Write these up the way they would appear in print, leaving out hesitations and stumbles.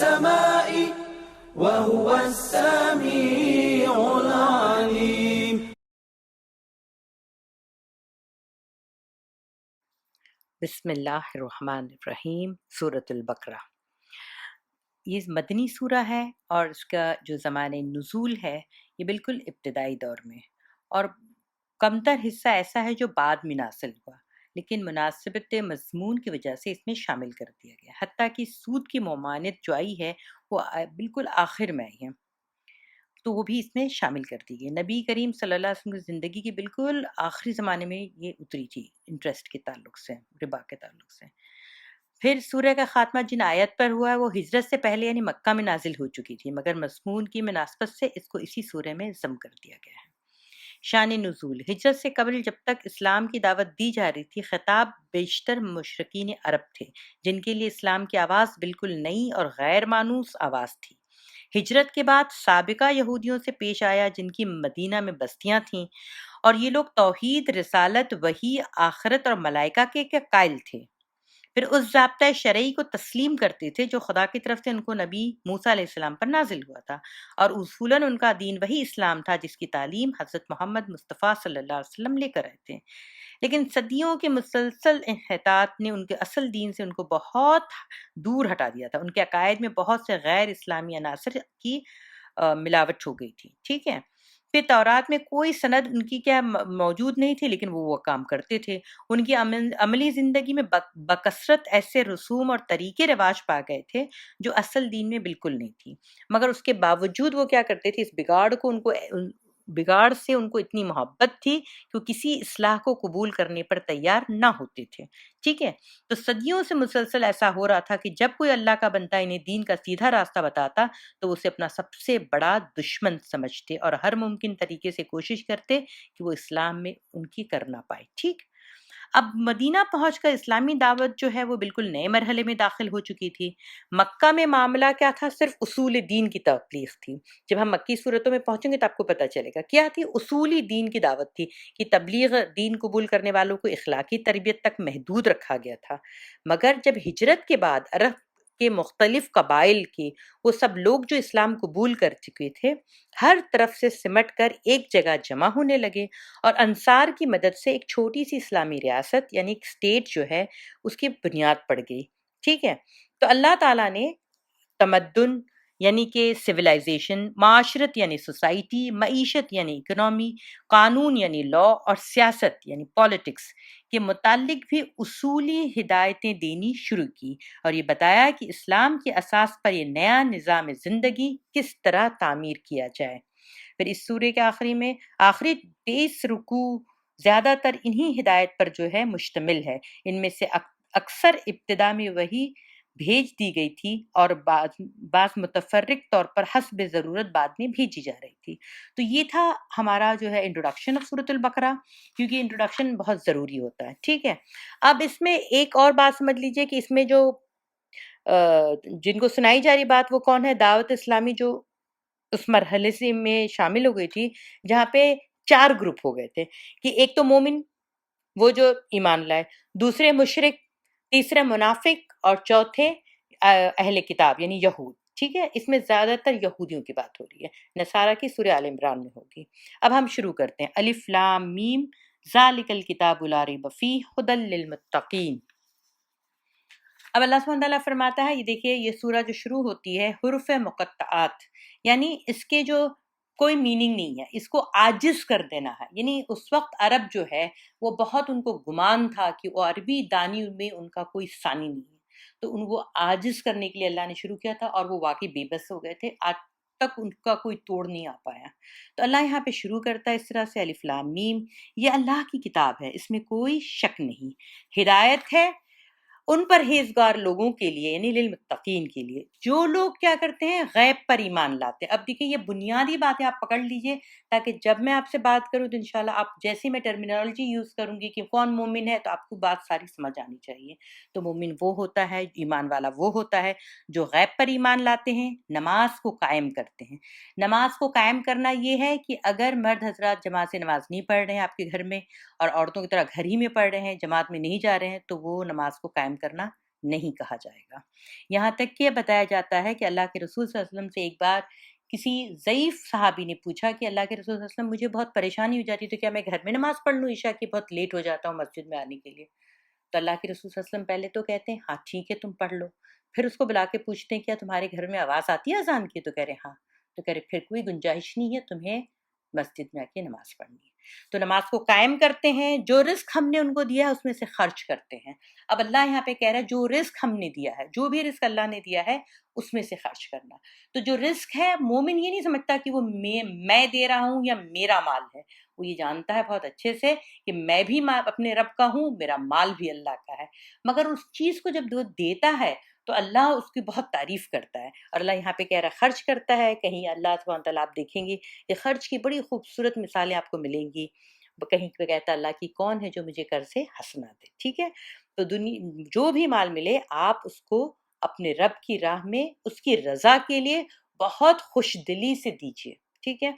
السماء وهو السميع العليم. بسم اللہ الرحمن الرحیم. سورۃ البقرہ یہ مدنی سورہ ہے اور اس کا جو زمان نزول ہے یہ بالکل ابتدائی دور میں، اور کمتر حصہ ایسا ہے جو بعد میں نازل ہوا، لیکن مناسبت مضمون کی وجہ سے اس میں شامل کر دیا گیا، حتیٰ کہ سود کی ممانعت جو آئی ہے وہ بالکل آخر میں آئی ہے، تو وہ بھی اس میں شامل کر دی گئی. نبی کریم صلی اللہ علیہ وسلم کی زندگی کے بالکل آخری زمانے میں یہ اتری تھی، انٹرسٹ کے تعلق سے، ربا کے تعلق سے. پھر سورہ کا خاتمہ جن آیت پر ہوا ہے وہ ہجرت سے پہلے یعنی مکہ میں نازل ہو چکی تھی، مگر مضمون کی مناسبت سے اس کو اسی سورہ میں ضم کر دیا گیا ہے. شان نزول: ہجرت سے قبل جب تک اسلام کی دعوت دی جا رہی تھی، خطاب بیشتر مشرکین عرب تھے جن کے لیے اسلام کی آواز بالکل نئی اور غیر مانوس آواز تھی. ہجرت کے بعد سابقہ یہودیوں سے پیش آیا جن کی مدینہ میں بستیاں تھیں، اور یہ لوگ توحید، رسالت، وحی، آخرت اور ملائکہ کے قائل تھے. پھر اس ضابطۂ شرعی کو تسلیم کرتے تھے جو خدا کی طرف سے ان کو نبی موسیٰ علیہ السلام پر نازل ہوا تھا، اور اصولاً ان کا دین وہی اسلام تھا جس کی تعلیم حضرت محمد مصطفیٰ صلی اللہ علیہ وسلم لے کر آئے تھے. لیکن صدیوں کے مسلسل انحطاط نے ان کے اصل دین سے ان کو بہت دور ہٹا دیا تھا. ان کے عقائد میں بہت سے غیر اسلامی عناصر کی ملاوٹ ہو گئی تھی. ٹھیک ہے. پھر تورات میں کوئی سند ان کی کیا موجود نہیں تھی، لیکن وہ کام کرتے تھے. ان کی عملی زندگی میں بکثرت ایسے رسوم اور طریقے رواج پا گئے تھے جو اصل دین میں بالکل نہیں تھی، مگر اس کے باوجود وہ کیا کرتے تھے، اس بگاڑ سے ان کو اتنی محبت تھی کہ وہ کسی اصلاح کو قبول کرنے پر تیار نہ ہوتے تھے. ٹھیک ہے. تو صدیوں سے مسلسل ایسا ہو رہا تھا کہ جب کوئی اللہ کا بندہ انہیں دین کا سیدھا راستہ بتاتا تو وہ اسے اپنا سب سے بڑا دشمن سمجھتے اور ہر ممکن طریقے سے کوشش کرتے کہ وہ اسلام میں ان کی کر نہ پائے. ٹھیک. اب مدینہ پہنچ کر اسلامی دعوت جو ہے وہ بالکل نئے مرحلے میں داخل ہو چکی تھی. مکہ میں معاملہ کیا تھا، صرف اصول دین کی تبلیغ تھی. جب ہم مکی صورتوں میں پہنچیں گے تو آپ کو پتہ چلے گا کیا تھی. اصولی دین کی دعوت تھی کہ تبلیغ دین قبول کرنے والوں کو اخلاقی تربیت تک محدود رکھا گیا تھا. مگر جب ہجرت کے بعد عرب کے مختلف قبائل کے وہ سب لوگ جو اسلام قبول کر چکے تھے ہر طرف سے سمٹ کر ایک جگہ جمع ہونے لگے، اور انصار کی مدد سے ایک چھوٹی سی اسلامی ریاست یعنی ایک اسٹیٹ جو ہے اس کی بنیاد پڑ گئی. ٹھیک ہے. تو اللہ تعالیٰ نے تمدن یعنی کہ سویلائزیشن، معاشرت یعنی سوسائٹی، معیشت یعنی اکنامی، قانون یعنی لا، اور سیاست یعنی پالیٹکس کے متعلق بھی اصولی ہدایتیں دینی شروع کی، اور یہ بتایا کہ اسلام کی اساس پر یہ نیا نظام زندگی کس طرح تعمیر کیا جائے. پھر اس سورے کے آخری 23 رکوع زیادہ تر انہی ہدایت پر جو ہے مشتمل ہے. ان میں سے اکثر ابتدا میں وہی بھیج دی گئی تھی اور بعض متفرق طور پر حسب ضرورت بعد میں بھیجی جا رہی تھی. تو یہ تھا ہمارا جو ہے انٹروڈکشن آف سورۃ البقرہ، کیونکہ انٹروڈکشن بہت ضروری ہوتا ہے. ٹھیک ہے. اب اس میں ایک اور بات سمجھ لیجئے کہ اس میں جو جن کو سنائی جا رہی بات وہ کون ہے، دعوت اسلامی جو اس مرحلے سے میں شامل ہو گئی تھی جہاں پہ 4 گروپ ہو گئے تھے کہ ایک تو مومن وہ جو ایمان لائے، دوسرے مشرک، تیسرے منافق، اور چوتھے اہل کتاب یعنی یہود. ٹھیک ہے. اس میں زیادہ تر یہودیوں کی بات ہو رہی ہے. نصارہ کی سورہ آل عمران میں ہوگی. اب ہم شروع کرتے ہیں. الف لام میم ذالک الکتاب لا ریب فیہ ھدی للمتقین. اب اللہ سبحانہ تعالیٰ فرماتا ہے، یہ دیکھیے یہ سورہ جو شروع ہوتی ہے حروف مقطعات، یعنی اس کے جو کوئی میننگ نہیں ہے، اس کو عاجز کر دینا ہے. یعنی اس وقت عرب جو ہے وہ بہت ان کو گمان تھا کہ وہ عربی دانی میں ان کا کوئی ثانی نہیں ہے، تو ان کو عاجز کرنے کے لیے اللہ نے شروع کیا تھا، اور وہ واقعی بے بس ہو گئے تھے. آج تک ان کا کوئی توڑ نہیں آ پایا. تو اللہ یہاں پہ شروع کرتا ہے اس طرح سے، الف لام میم، یہ اللہ کی کتاب ہے، اس میں کوئی شک نہیں، ہدایت ہے ان پرہیزگار لوگوں کے لیے یعنی للمتقین کے لیے، جو لوگ کیا کرتے ہیں، غیب پر ایمان لاتے ہیں. اب دیکھیں یہ بنیادی باتیں آپ پکڑ لیجئے تاکہ جب میں آپ سے بات کروں تو انشاءاللہ آپ جیسے میں ٹرمینالوجی یوز کروں گی کہ کون مومن ہے تو آپ کو بات ساری سمجھ آنی چاہیے. تو مومن وہ ہوتا ہے، ایمان والا وہ ہوتا ہے جو غیب پر ایمان لاتے ہیں، نماز کو قائم کرتے ہیں. نماز کو قائم کرنا یہ ہے کہ اگر مرد حضرات جماعت سے نماز نہیں پڑھ رہے ہیں آپ کے گھر میں، اور عورتوں کی طرح گھر ہی میں پڑھ رہے ہیں، جماعت میں نہیں جا رہے ہیں، تو وہ نماز کو قائم کرنا نہیں کہا جائے گا۔ یہاں تک کہ بتایا جاتا ہے کہ اللہ کے رسول صلی اللہ علیہ وسلم سے ایک بار کسی ضعیف صحابی نے پوچھا کہ اللہ کے رسول صلی اللہ علیہ وسلم مجھے بہت پریشانی ہو جاتی ہے، تو کیا میں گھر میں نماز پڑھ لوں عشاء کی؟ بہت لیٹ ہو جاتا ہوں مسجد میں آنے کے لیے۔ تو اللہ کے رسول صلی اللہ علیہ وسلم پہلے تو کہتے ہیں ہاں ٹھیک ہے تم پڑھ لو، پھر اس کو بلا کے پوچھتے ہیں کیا تمہارے گھر میں آواز آتی ہے اذان کی؟ تو کہہ رہے ہاں، تو کہہ رہے پھر کوئی گنجائش نہیں ہے تمہیں مسجد میں آ کے نماز پڑھنی ہے۔ تو نماز کو قائم کرتے ہیں، جو رزق ہم نے ان کو دیا ہے اس میں سے خرچ کرتے ہیں۔ اب اللہ یہاں پہ کہہ رہا ہے جو رزق ہم نے دیا ہے، جو بھی رزق اللہ نے دیا ہے اس میں سے خرچ کرنا۔ تو جو رزق ہے مومن یہ نہیں سمجھتا کہ وہ میں دے رہا ہوں یا میرا مال ہے، وہ یہ جانتا ہے بہت اچھے سے کہ میں بھی اپنے رب کا ہوں، میرا مال بھی اللہ کا ہے، مگر اس چیز کو جب وہ دیتا ہے تو اللہ اس کی بہت تعریف کرتا ہے، اور اللہ یہاں پہ کہہ رہا ہے خرچ کرتا ہے۔ کہیں اللہ سبحانہ تعالیٰ آپ دیکھیں گے کہ خرچ کی بڑی خوبصورت مثالیں آپ کو ملیں گی، کہیں پہ کہتا ہے اللہ کی کون ہے جو مجھے قرض سے ہنسنا دے، ٹھیک ہے؟ تو جو بھی مال ملے آپ اس کو اپنے رب کی راہ میں اس کی رضا کے لیے بہت خوش دلی سے دیجیے، ٹھیک ہے؟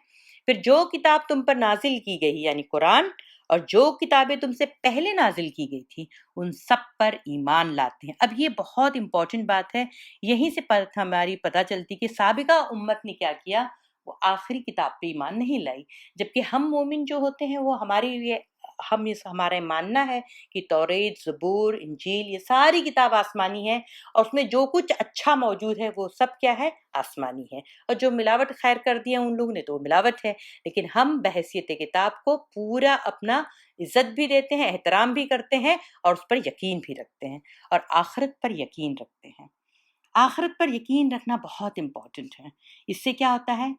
پھر جو کتاب تم پر نازل کی گئی یعنی قرآن، اور جو کتابیں تم سے پہلے نازل کی گئی تھی ان سب پر ایمان لاتے ہیں۔ اب یہ بہت امپورٹنٹ بات ہے، یہیں سے ہماری پتہ چلتی کہ سابقہ امت نے کیا کیا، وہ آخری کتاب پہ ایمان نہیں لائی، جبکہ ہم مومن جو ہوتے ہیں وہ ہمارا ماننا ہے کہ توریت، زبور، انجیل یہ ساری کتاب آسمانی ہے، اور اس میں جو کچھ اچھا موجود ہے وہ سب کیا ہے؟ آسمانی ہے، اور جو ملاوٹ خیر کر دیا ان لوگوں نے تو وہ ملاوٹ ہے، لیکن ہم بحیثیت کتاب کو پورا اپنا عزت بھی دیتے ہیں، احترام بھی کرتے ہیں، اور اس پر یقین بھی رکھتے ہیں، اور آخرت پر یقین رکھتے ہیں۔ آخرت پر یقین رکھنا بہت امپورٹنٹ ہے۔ اس سے کیا ہوتا ہے؟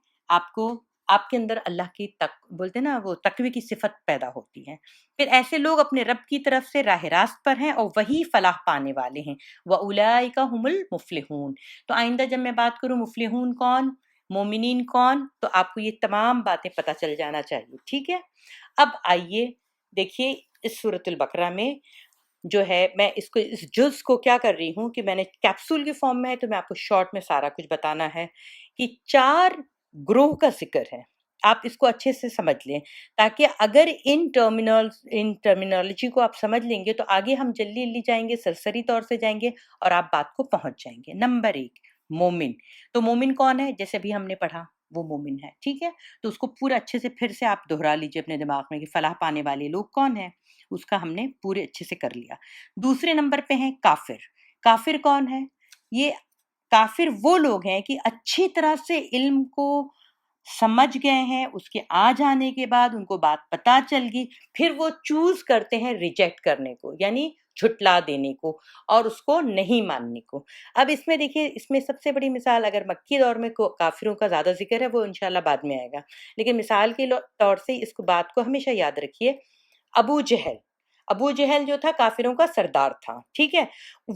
آپ کے اندر اللہ کی بولتے ہیں نا وہ تقوی کی صفت پیدا ہوتی ہے۔ پھر ایسے لوگ اپنے رب کی طرف سے راہ راست پر ہیں اور وہی فلاح پانے والے ہیں۔ وَأُولَئِكَ هُمُ الْمُفْلِحُونَ۔ تو آئندہ جب میں بات کروں مفلحون کون، مومنین کون، تو آپ کو یہ تمام باتیں پتہ چل جانا چاہیے، ٹھیک ہے؟ اب آئیے دیکھیے اس سورۃ البقرہ میں جو ہے، میں اس جز کو کیا کر رہی ہوں کہ میں نے کیپسول کے فارم میں ہے تو میں آپ کو شارٹ میں سارا کچھ بتانا ہے کہ 4 گروہ کا ذکر ہے۔ آپ اس کو اچھے سے سمجھ لیں تاکہ اگر ان ٹرمینالوجی کو آپ سمجھ لیں گے تو آگے ہم جلدی جائیں گے، سرسری طور سے جائیں گے اور آپ بات کو پہنچ جائیں گے۔ نمبر 1 مومن۔ تو مومن کون ہے؟ جیسے بھی ہم نے پڑھا وہ مومن ہے، ٹھیک ہے؟ تو اس کو پورا اچھے سے پھر سے آپ دہرا لیجئے اپنے دماغ میں کہ فلاح پانے والے لوگ کون ہیں، اس کا ہم نے پورے اچھے سے کر لیا۔ دوسرے نمبر پہ ہیں کافر۔ کافر کون ہے؟ یہ کافر وہ لوگ ہیں کہ اچھی طرح سے علم کو سمجھ گئے ہیں، اس کے آ جانے کے بعد ان کو بات پتہ چل گئی، پھر وہ چوز کرتے ہیں ریجیکٹ کرنے کو، یعنی جھٹلا دینے کو اور اس کو نہیں ماننے کو۔ اب اس میں دیکھیے، اس میں سب سے بڑی مثال اگر مکی دور میں کافروں کا زیادہ ذکر ہے وہ انشاءاللہ بعد میں آئے گا، لیکن مثال کے طور سے اس کو بات کو ہمیشہ یاد رکھیے۔ ابو جہل جو تھا کافروں کا سردار تھا، ٹھیک ہے؟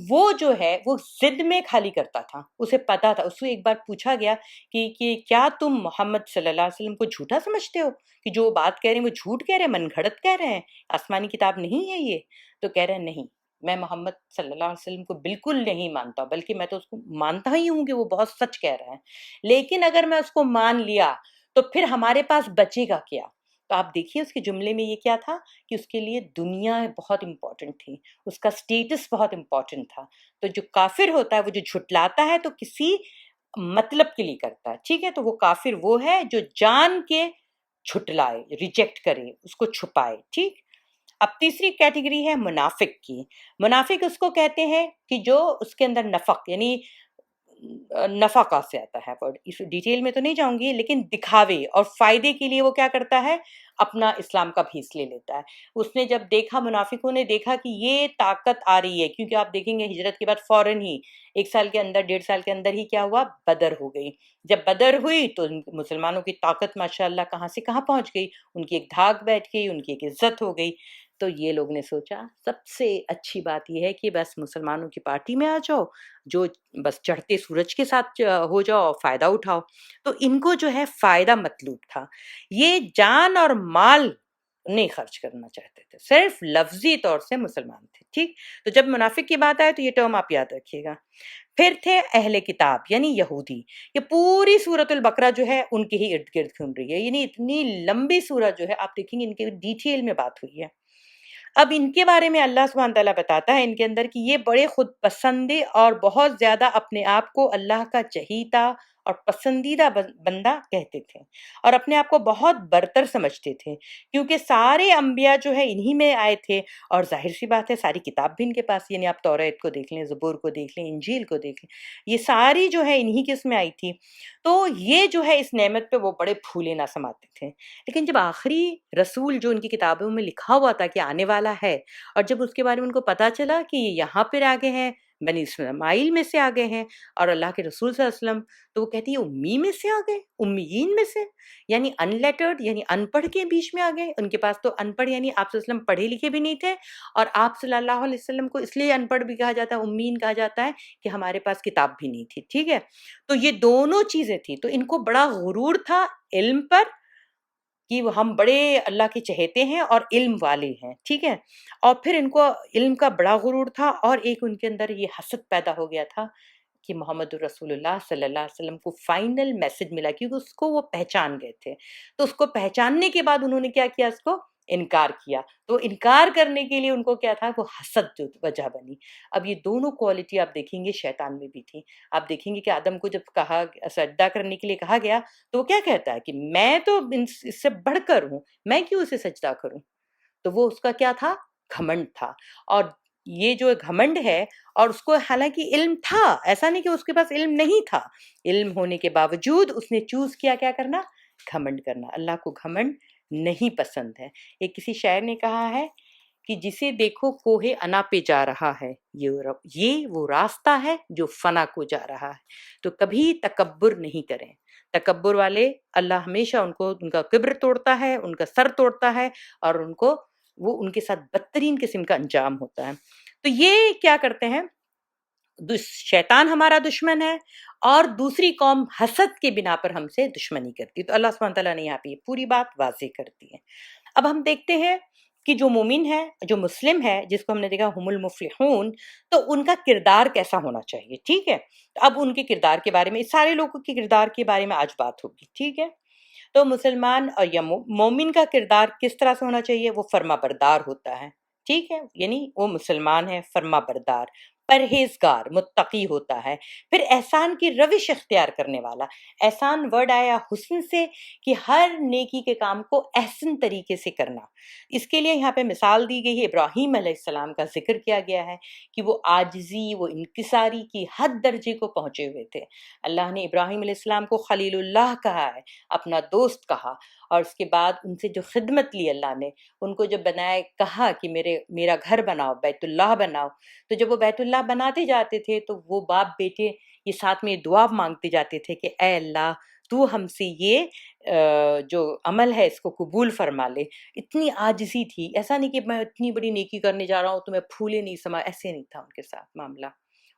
وہ جو ہے وہ ضد میں خالی کرتا تھا، اسے پتا تھا۔ اس کو ایک بار پوچھا گیا کہ کیا تم محمد صلی اللہ علیہ وسلم کو جھوٹا سمجھتے ہو، کہ جو بات کہہ رہے ہیں وہ جھوٹ کہہ رہے ہیں، من گھڑت کہہ رہے ہیں، آسمانی کتاب نہیں ہے یہ؟ تو کہہ رہے ہیں نہیں، میں محمد صلی اللہ علیہ وسلم کو بالکل نہیں مانتا، بلکہ میں تو اس کو مانتا ہی ہوں کہ وہ بہت سچ کہہ رہے ہیں، لیکن اگر میں اس کو مان لیا تو پھر ہمارے پاس بچے گا کیا؟ تو آپ دیکھیے اس کے جملے میں یہ کیا تھا کہ اس کے لیے دنیا بہت امپورٹنٹ تھی، اس کا سٹیٹس بہت امپورٹنٹ تھا۔ تو جو کافر ہوتا ہے وہ جو جھٹلاتا ہے تو کسی مطلب کے لیے کرتا ہے، ٹھیک ہے؟ تو وہ کافر وہ ہے جو جان کے جھٹلائے، ریجیکٹ کرے، اس کو چھپائے، ٹھیک؟ اب تیسری کیٹیگری ہے منافق کی۔ منافق اس کو کہتے ہیں کہ جو اس کے اندر نفق یعنی نفع کا سے آتا ہے ورڈ، اس ڈیٹیل میں تو نہیں جاؤں گی، لیکن دکھاوے اور فائدے کے لیے وہ کیا کرتا ہے؟ اپنا اسلام کا بھیس لے لیتا ہے۔ اس نے جب دیکھا، منافقوں نے دیکھا کہ یہ طاقت آ رہی ہے، کیونکہ آپ دیکھیں گے ہجرت کے بعد فوراً ہی 1 سال کے اندر، 1.5 سال کے اندر ہی کیا ہوا؟ بدر ہو گئی۔ جب بدر ہوئی تو مسلمانوں کی طاقت ماشاءاللہ کہاں سے کہاں پہنچ گئی، ان کی ایک دھاک بیٹھ گئی، ان کی ایک عزت ہو گئی۔ تو یہ لوگ نے سوچا سب سے اچھی بات یہ ہے کہ بس مسلمانوں کی پارٹی میں آ جاؤ، جو بس چڑھتے سورج کے ساتھ ہو جاؤ اور فائدہ اٹھاؤ۔ تو ان کو جو ہے فائدہ مطلوب تھا، یہ جان اور مال نہیں خرچ کرنا چاہتے تھے، صرف لفظی طور سے مسلمان تھے، ٹھیک؟ تو جب منافق کی بات آئے تو یہ ٹرم آپ یاد رکھیے گا۔ پھر تھے اہل کتاب یعنی یہودی۔ یہ پوری سورۃ البقرہ جو ہے ان کے ہی ارد گرد گھوم رہی ہے، یعنی اتنی لمبی سورہ جو ہے آپ دیکھیں گے ان کے ڈیٹیل میں بات ہوئی ہے۔ اب ان کے بارے میں اللہ سبحانہ تعالیٰ بتاتا ہے ان کے اندر کہ یہ بڑے خود پسندے اور بہت زیادہ اپنے آپ کو اللہ کا چہیتا اور پسندیدہ بندہ کہتے تھے، اور اپنے آپ کو بہت برتر سمجھتے تھے، کیونکہ سارے انبیاء جو ہے انہی میں آئے تھے، اور ظاہر سی بات ہے ساری کتاب بھی ان کے پاس، یعنی آپ توریت کو دیکھ لیں، زبور کو دیکھ لیں، انجیل کو دیکھ لیں، یہ ساری جو ہے انہی کے اس میں آئی تھی، تو یہ جو ہے اس نعمت پہ وہ بڑے پھولے نہ سماتے تھے۔ لیکن جب آخری رسول جو ان کی کتابوں میں لکھا ہوا تھا کہ آنے والا ہے، اور جب اس کے بارے میں ان کو پتا چلا کہ یہ یہاں پر آگے ہیں، بنی اسماعیل میں سے آگے ہیں، اور اللہ کے رسول صلی اللہ علیہ وسلم، تو وہ کہتی ہے امی میں سے آگے، امیین میں سے، یعنی ان لیٹرڈ، یعنی ان پڑھ کے بیچ میں آگے، ان کے پاس تو ان پڑھ یعنی آپ صلی اللہ علیہ وسلم پڑھے لکھے بھی نہیں تھے، اور آپ صلی اللہ علیہ وسلم کو اس لیے ان پڑھ بھی کہا جاتا ہے، امیین کہا جاتا ہے کہ ہمارے پاس کتاب بھی نہیں تھی، ٹھیک ہے؟ تو یہ دونوں چیزیں تھیں، تو ان کو بڑا غرور تھا علم پر، کہ وہ ہم بڑے اللہ کے چہیتے ہیں اور علم والے ہیں، ٹھیک ہے؟ اور پھر ان کو علم کا بڑا غرور تھا، اور ایک ان کے اندر یہ حسد پیدا ہو گیا تھا کہ محمد رسول اللہ صلی اللہ علیہ وسلم کو فائنل میسج ملا، کیونکہ اس کو وہ پہچان گئے تھے، تو اس کو پہچاننے کے بعد انہوں نے کیا کیا، اس کو انکار کیا، تو انکار کرنے کے لیے ان کو کیا تھا، وہ حسد جو وجہ بنی۔ اب یہ دونوں کوالٹی آپ دیکھیں گے شیطان میں بھی تھی، آپ دیکھیں گے کہ آدم کو جب کہا سجدہ کرنے کے لیے کہا گیا، تو وہ کیا کہتا ہے کہ میں تو اس سے بڑھ کر ہوں، میں کیوں اسے سجدہ کروں؟ تو وہ اس کا کیا تھا، گھمنڈ تھا، اور یہ جو گھمنڈ ہے، اور اس کو حالانکہ علم تھا، ایسا نہیں کہ اس کے پاس علم نہیں تھا، علم ہونے کے باوجود اس نے چوز کیا کیا کرنا، گھمنڈ کرنا۔ اللہ کو گھمنڈ نہیں پسند ہے۔ ایک کسی شاعر نے کہا ہے کہ جسے دیکھو کوہ انا پہ جا رہا ہے، یہ وہ راستہ ہے جو فنا کو جا رہا ہے، تو کبھی تکبر نہیں کریں۔ تکبر والے اللہ ہمیشہ ان کا کبر توڑتا ہے، ان کا سر توڑتا ہے، اور وہ ان کے ساتھ بدترین قسم کا انجام ہوتا ہے۔ تو یہ کیا کرتے ہیں، شیطان ہمارا دشمن ہے، اور دوسری قوم حسد کے بنا پر ہم سے دشمنی کرتی ہے۔ تو اللہ سبحانہ تعالیٰ نے یہاں پہ یہ پوری بات واضح کر دی ہے۔ اب ہم دیکھتے ہیں کہ جو مومن ہے، جو مسلم ہے، جس کو ہم نے دیکھا ہم المفلحون، تو ان کا کردار کیسا ہونا چاہیے، ٹھیک ہے؟ تو اب ان کے کردار کے بارے میں، سارے لوگوں کے کردار کے بارے میں آج بات ہوگی، ٹھیک ہے؟ تو مسلمان اور یا مومن کا کردار کس طرح سے ہونا چاہیے، وہ فرما بردار ہوتا ہے، ٹھیک ہے؟ یعنی وہ مسلمان ہے، فرما بردار، پرہیزگار، متقی ہوتا ہے، پھر احسان کی روش اختیار کرنے والا۔ احسان ورڈ آیا حسن سے، کہ ہر نیکی کے کام کو احسن طریقے سے کرنا۔ اس کے لیے یہاں پہ مثال دی گئی ہے، ابراہیم علیہ السلام کا ذکر کیا گیا ہے کہ وہ عاجزی، وہ انکساری کی حد درجے کو پہنچے ہوئے تھے۔ اللہ نے ابراہیم علیہ السلام کو خلیل اللہ کہا ہے، اپنا دوست کہا، اور اس کے بعد ان سے جو خدمت لی اللہ نے، ان کو جب بنائے، کہا کہ میرا گھر بناؤ، بیت اللہ بناؤ، تو جب وہ بیت اللہ بناتے جاتے تھے تو وہ باپ بیٹے یہ ساتھ میں دعا مانگتے جاتے تھے کہ اے اللہ تو ہم سے یہ جو عمل ہے اس کو قبول فرما لے۔ اتنی عاجزی تھی، ایسا نہیں کہ میں اتنی بڑی نیکی کرنے جا رہا ہوں تو میں پھولے نہیں سما، ایسے نہیں تھا ان کے ساتھ معاملہ۔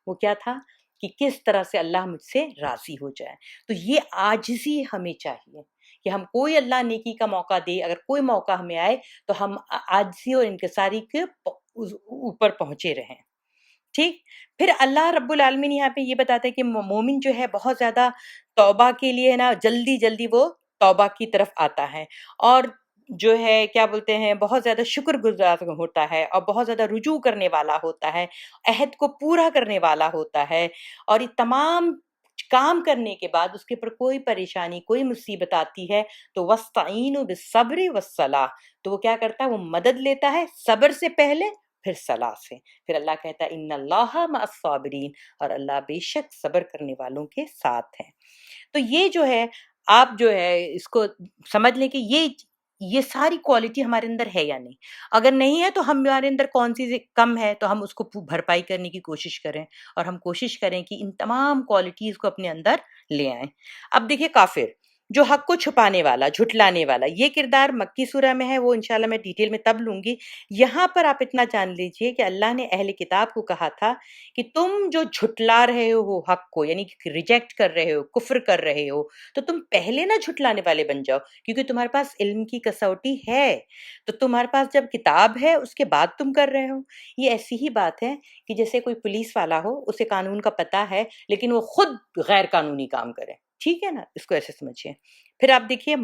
وہ کیا تھا کہ کس طرح سے اللہ مجھ سے راضی ہو جائے۔ تو یہ عاجزی ہمیں چاہیے کہ ہم کوئی اللہ نیکی کا موقع دے، اگر کوئی موقع ہمیں آئے تو ہم عاجزی اور انکساری کے اوپر پہنچے رہیں، ٹھیک۔ پھر اللہ رب العالمین یہاں پہ یہ بتاتا ہے کہ مومن جو ہے بہت زیادہ توبہ کے لیے نا جلدی جلدی وہ توبہ کی طرف آتا ہے، اور جو ہے کیا بولتے ہیں بہت زیادہ شکر گزار ہوتا ہے، اور بہت زیادہ رجوع کرنے والا ہوتا ہے، عہد کو پورا کرنے والا ہوتا ہے، اور یہ تمام کام کرنے کے بعد اس کے پر کوئی پریشانی، کوئی مصیبت آتی ہے تو وَاسْتَعِینُوا بِالصَّبْرِ وَالصَّلَاةِ، تو وہ کیا کرتا ہے، وہ مدد لیتا ہے صبر سے پہلے، پھر صلاح سے۔ پھر اللہ کہتا ہے ان اللہ مع الصابرین، اور اللہ بے شک صبر کرنے والوں کے ساتھ ہے۔ تو یہ جو ہے آپ جو ہے اس کو سمجھ لیں کہ یہ ساری کوالٹی ہمارے اندر ہے یا نہیں۔ اگر نہیں ہے تو ہمارے اندر کون سی کم ہے، تو ہم اس کو بھرپائی کرنے کی کوشش کریں، اور ہم کوشش کریں کہ ان تمام کوالٹیز کو اپنے اندر لے آئیں۔ اب دیکھیے کافر جو حق کو چھپانے والا، جھٹلانے والا، یہ کردار مکی سورہ میں ہے، وہ انشاءاللہ میں ڈیٹیل میں تب لوں گی۔ یہاں پر آپ اتنا جان لیجئے کہ اللہ نے اہل کتاب کو کہا تھا کہ تم جو جھٹلا رہے ہو حق کو، یعنی کہ ریجیکٹ کر رہے ہو، کفر کر رہے ہو، تو تم پہلے نہ جھٹلانے والے بن جاؤ، کیونکہ تمہارے پاس علم کی کسوٹی ہے۔ تو تمہارے پاس جب کتاب ہے اس کے بعد تم کر رہے ہو۔ یہ ایسی ہی بات ہے کہ جیسے کوئی پولیس والا ہو، اسے قانون کا پتہ ہے لیکن وہ خود غیر قانونی کام کرے، ٹھیک ہے نا، اس کو ایسے سمجھیے۔ پھر آپ دیکھیے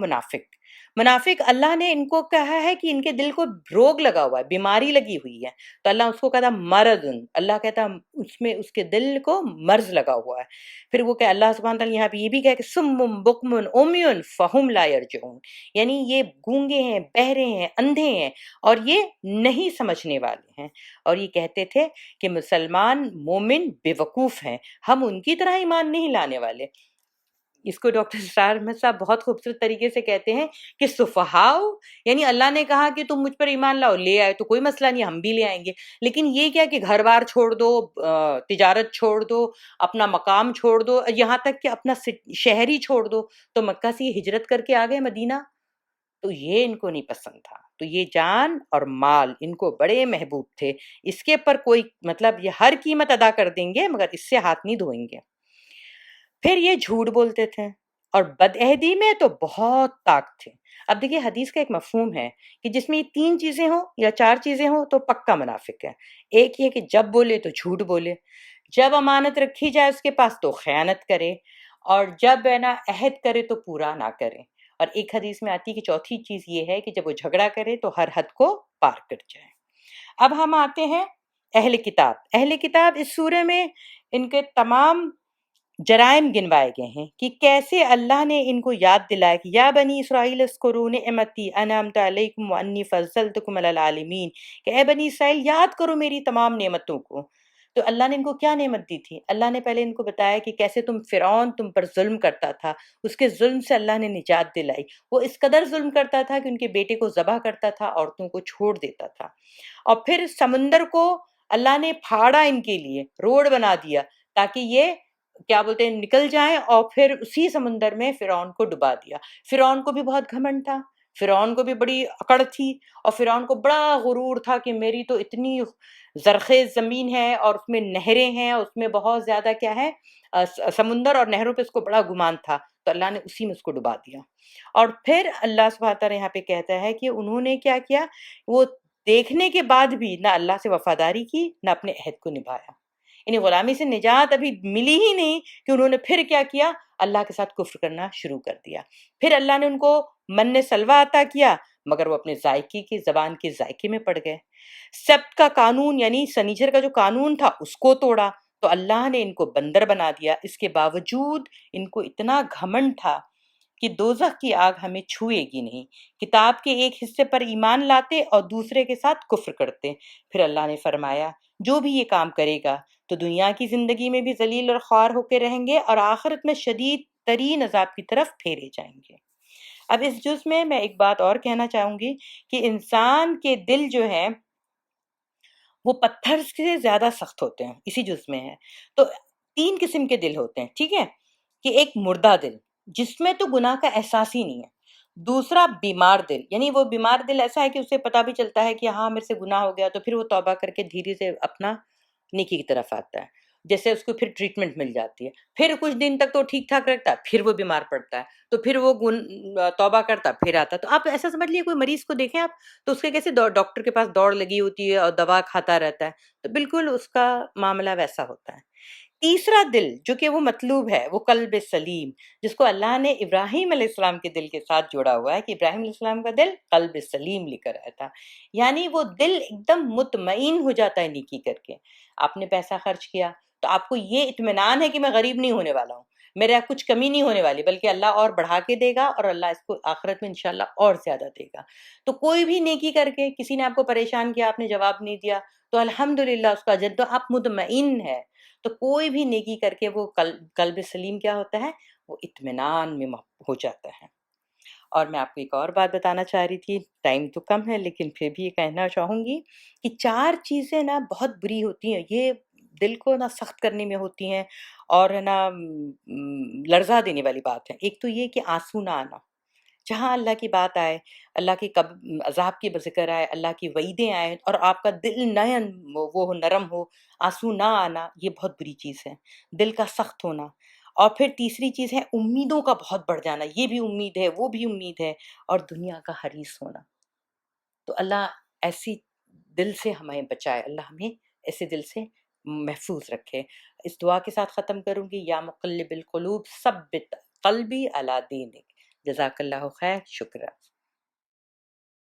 منافق اللہ نے ان کو کہا ہے کہ ان کے دل کو روگ لگا ہوا ہے، بیماری لگی ہوئی ہے، تو اللہ اس کو کہتا مرضن، اللہ کہتا اس میں اس کے دل کو مرض لگا ہوا ہے۔ پھر وہ کہ اللہ سبحانہ تعالیٰ یہاں پہ یہ بھی کہا کہ سم بکم عمیٌ فہم لا یرجعون، یعنی یہ گونگے ہیں، بہرے ہیں، اندھے ہیں اور یہ نہیں سمجھنے والے ہیں، اور یہ کہتے تھے کہ مسلمان مومن بے وقوف ہیں، ہم ان کی طرح ایمان نہیں لانے والے۔ اس کو ڈاکٹر اسرار احمد صاحب بہت خوبصورت طریقے سے کہتے ہیں کہ سفہاؤ، یعنی اللہ نے کہا کہ تم مجھ پر ایمان لاؤ، لے آئے تو کوئی مسئلہ نہیں، ہم بھی لے آئیں گے، لیکن یہ کیا کہ گھر بار چھوڑ دو، تجارت چھوڑ دو، اپنا مقام چھوڑ دو، یہاں تک کہ اپنا شہر ہی چھوڑ دو، تو مکہ سے یہ ہجرت کر کے آ گئے مدینہ، تو یہ ان کو نہیں پسند تھا، تو یہ جان اور مال ان کو بڑے محبوب تھے، اس کے پر کوئی مطلب یہ ہر قیمت ادا کر دیں گے مگر اس سے ہاتھ نہیں دھوئیں گے۔ پھر یہ جھوٹ بولتے تھے اور بدعہدی میں تو بہت طاقت تھے۔ اب دیکھیے حدیث کا ایک مفہوم ہے کہ جس میں یہ 3 چیزیں ہوں یا 4 چیزیں ہوں تو پکا منافق ہے۔ ایک یہ کہ جب بولے تو جھوٹ بولے، جب امانت رکھی جائے اس کے پاس تو خیانت کرے، اور جب ہے نا عہد کرے تو پورا نہ کرے، اور ایک حدیث میں آتی ہے کہ چوتھی چیز یہ ہے کہ جب وہ جھگڑا کرے تو ہر حد کو پار کر جائے۔ اب ہم آتے ہیں اہل کتاب اس سورہ میں ان کے تمام جرائم گنوائے گئے ہیں کہ کیسے اللہ نے ان کو یاد دلایا کہ یا بنی اسرائیل اذکروا نعمتی انعمت علیکم وانی فضلتکم علی العالمین، کہ اے بنی اسرائیل یاد کرو میری تمام نعمتوں کو۔ تو اللہ نے ان کو کیا نعمت دی تھی؟ اللہ نے پہلے ان کو بتایا کہ کیسے فرعون تم پر ظلم کرتا تھا، اس کے ظلم سے اللہ نے نجات دلائی، وہ اس قدر ظلم کرتا تھا کہ ان کے بیٹے کو ذبح کرتا تھا، عورتوں کو چھوڑ دیتا تھا، اور پھر سمندر کو اللہ نے پھاڑا ان کے لیے، روڈ بنا دیا تاکہ یہ کیا بولتے ہیں نکل جائیں، اور پھر اسی سمندر میں فرعون کو ڈبا دیا۔ فرعون کو بھی بہت گھمنڈ تھا، فرعون کو بھی بڑی اکڑ تھی، اور فرعون کو بڑا غرور تھا کہ میری تو اتنی زرخیز زمین ہے اور اس میں نہریں ہیں، اس میں بہت زیادہ کیا ہے سمندر اور نہروں پہ اس کو بڑا گمان تھا، تو اللہ نے اسی میں اس کو ڈبا دیا۔ اور پھر اللہ سبحانہ تعالیٰ یہاں پہ کہتا ہے کہ انہوں نے کیا کیا، وہ دیکھنے کے بعد بھی نہ اللہ سے وفاداری کی نہ اپنے عہد کو نبھایا، یعنی غلامی سے نجات ابھی ملی ہی نہیں کہ انہوں نے پھر کیا کیا، اللہ کے ساتھ کفر کرنا شروع کر دیا۔ پھر اللہ نے ان کو من سلوہ عطا کیا مگر وہ اپنے ذائقے کی زبان کے ذائقے میں پڑ گئے۔ سبت کا قانون یعنی سنیچر کا جو قانون تھا اس کو توڑا، تو اللہ نے ان کو بندر بنا دیا۔ اس کے باوجود ان کو اتنا گھمنڈ تھا کہ دوزخ کی آگ ہمیں چھوئے گی نہیں، کتاب کے ایک حصے پر ایمان لاتے اور دوسرے کے ساتھ کفر کرتے۔ پھر اللہ نے فرمایا جو بھی یہ کام کرے گا تو دنیا کی زندگی میں بھی ذلیل اور خوار ہو کے رہیں گے اور آخرت میں شدید ترین عذاب کی طرف پھیرے جائیں گے۔ اب اس جز میں ایک بات اور کہنا چاہوں گی کہ انسان کے دل جو ہیں وہ پتھر سے زیادہ سخت ہوتے ہیں، اسی جز میں ہے۔ تو 3 قسم کے دل ہوتے ہیں، ٹھیک ہے، کہ ایک مردہ دل جس میں تو گناہ کا احساس ہی نہیں ہے، دوسرا بیمار دل، یعنی وہ بیمار دل ایسا ہے کہ اسے پتہ بھی چلتا ہے کہ ہاں میرے سے گناہ ہو گیا، تو پھر وہ توبہ کر کے دھیرے سے اپنا نیکی کی طرف آتا ہے، جیسے اس کو پھر ٹریٹمنٹ مل جاتی ہے، پھر کچھ دن تک تو ٹھیک ٹھاک رکھتا ہے، پھر وہ بیمار پڑتا ہے، تو پھر وہ توبہ کرتا پھر آتا ہے۔ تو آپ ایسا سمجھ لیے کوئی مریض کو دیکھیں آپ، تو اس کے کیسے ڈاکٹر کے پاس دوڑ لگی ہوتی ہے اور دوا کھاتا رہتا ہے، تو بالکل اس کا معاملہ ویسا ہوتا ہے۔ تیسرا دل جو کہ وہ مطلوب ہے، وہ قلب سلیم، جس کو اللہ نے ابراہیم علیہ السلام کے دل کے ساتھ جوڑا ہوا ہے کہ ابراہیم علیہ السلام کا دل قلب سلیم لے کر آیا تھا، یعنی وہ دل ایک دم مطمئن ہو جاتا ہے نیکی کر کے۔ آپ نے پیسہ خرچ کیا تو آپ کو یہ اطمینان ہے کہ میں غریب نہیں ہونے والا ہوں، میرا کچھ کمی نہیں ہونے والی، بلکہ اللہ اور بڑھا کے دے گا اور اللہ اس کو آخرت میں انشاءاللہ اور زیادہ دے گا۔ تو کوئی بھی نیکی کر کے کسی نے آپ کو پریشان کیا، آپ نے جواب نہیں دیا، تو الحمدللہ اس کا اجر تو آپ مطمئن ہے۔ تو کوئی بھی نیکی کر کے وہ قلب سلیم کیا ہوتا ہے، وہ اطمینان میں ہو جاتا ہے۔ اور میں آپ کو ایک اور بات بتانا چاہ رہی تھی، ٹائم تو کم ہے لیکن پھر بھی یہ کہنا چاہوں گی کہ 4 چیزیں نا بہت بری ہوتی ہیں، یہ دل کو نا سخت کرنے میں ہوتی ہیں اور ہے نا لرزا دینے والی بات ہے۔ ایک تو یہ کہ آنسو نہ آنا، جہاں اللہ کی بات آئے، اللہ کی عذاب کی ذکر آئے، اللہ کی وعیدیں آئے اور آپ کا دل وہ نرم ہو، آنسو نہ آنا، یہ بہت بری چیز ہے، دل کا سخت ہونا۔ اور پھر تیسری چیز ہے امیدوں کا بہت بڑھ جانا، یہ بھی امید ہے وہ بھی امید ہے، اور دنیا کا حریص ہونا۔ تو اللہ ایسی دل سے ہمیں بچائے، اللہ ہمیں ایسے دل سے محفوظ رکھے۔ اس دعا کے ساتھ ختم کروں گی، یا مقلب القلوب ثبت قلبی علی دینک۔ جزاک اللہ خیر، شکریہ۔